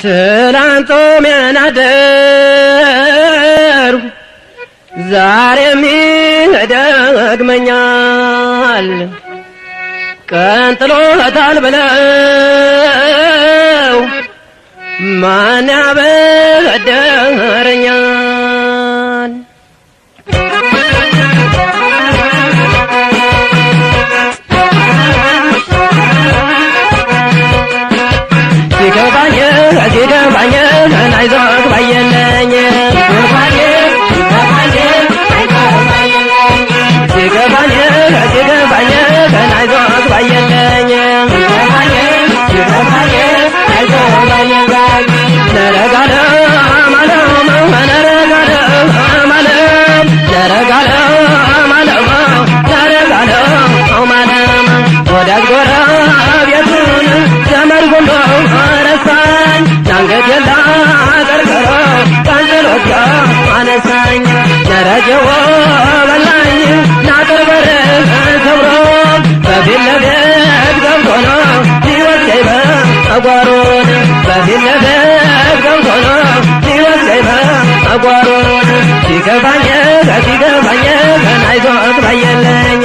ትላንት ጾሜን አደርኩ ዛሬም ይደግመኛል ቀን ጥሎታል ብለው ማን ያበደረኛል ሲገባኝ አይዞህ ባየለኝ ሲገባኝ አይዞህ ባየለኝ ነረጋለ ወዳጅ ጎረቤቱን ዘመድ ሁሉ ረሳኝ አንገቴን ላቀርቅሮ ቀንጥሎት አነሳኝ ደረጀው በላኝ ናቅርበር ክብሮ በፊት ለፊት ገብቶ ነው ሊወስደኝ በጓሮን በፊት ለፊት ገብቶ ነው ሊወስደኝ በጓሮን ሲገባኝ አይዞህ ባየለኝ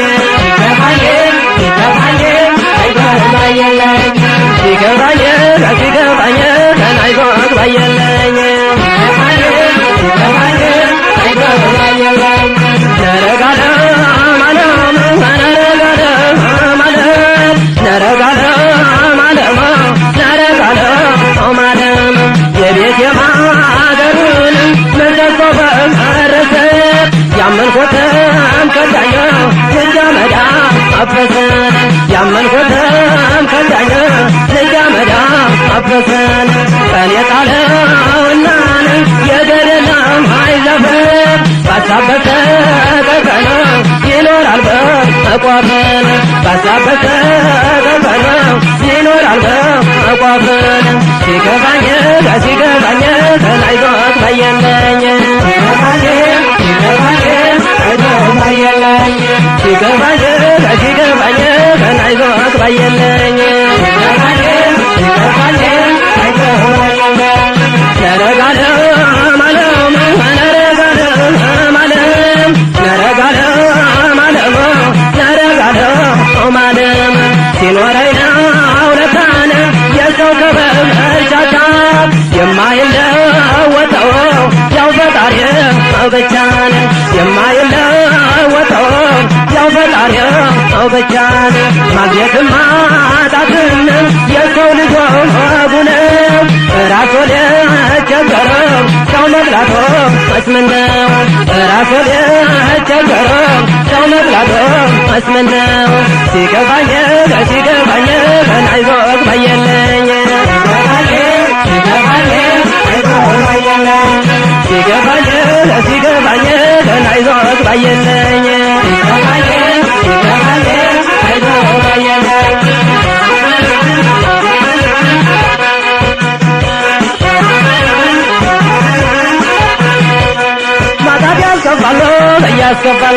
ሲገባኝ አይዞህ ባየለኝ የቤት የማገሩን ምሰሶ ፈረሰ ያመንኩትም ከዳኝ ልጅ አመዳ አፈሰን ያመንኩትም ከዳኝ ልጅ አመዳ አፈሰን ቀን የጣለውናን የገደለም አይዘፍን ባሳበተ ቀቀነ ይኖራል በቋፈን ባሳበተ ቀቀነ ይኖራል በቋፈን ሲገባኝ አይዞህ ባየለኝ ሲገባኝ አይዞህ ባየለኝ ነረጋለ ሲኖረኝ ነው ለካነ የሰው ከበርቻታ የማይለወጠው ያው ፈጣሪ ብቻ ነው የማይለወጠው ያው ፈጣሪ ብቻ ነው ማግኘትም ማጣትም የሰው ልጅ ወጉ ነው ራስ ወደቸገረው ሰው መብላቶ መስመነው ራስ ወደቸገረው ሰው መብላቶ መስመነው ሲገባኝ አይዞህ ባየለኝ ሲገባኝ አይዞህ ባየለኝ ማጣት ያስከፋል እያስከፋል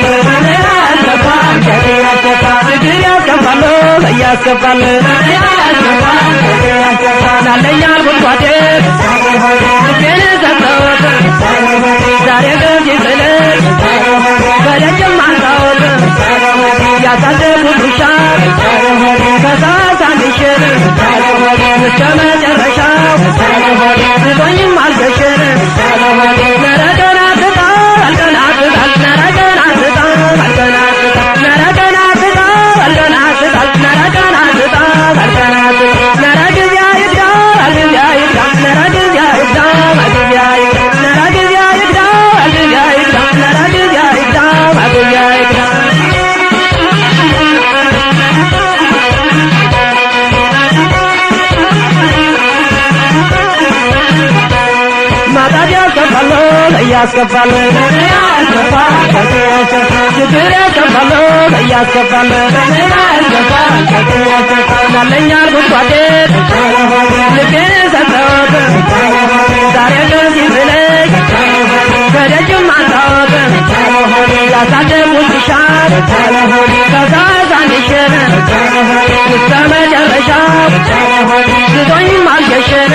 ችግር ያስከፋል እያስከፋል ናለኛል ጉድጓዴ ልቤን ሰጠሁት ዛሬ ገብ ይጥለኝ በደጅም አንሳሁት ያሳደጉት ውሻ ከሳሳንሽን እስከ መጨረሻው ብሎኝም አልገሽን ያስከፋል ችግር ያስከፋል እያስከፋል ናለኛል ጉድጓዴ ልቤን ሰጠሁት ዛሬ ግን ሲብለኝ ከደጅም አንሳሁት ያሳደጉት ውሻ ከሳሳንሽን እስከ መጨረሻው አግዞኝ አልሸሸን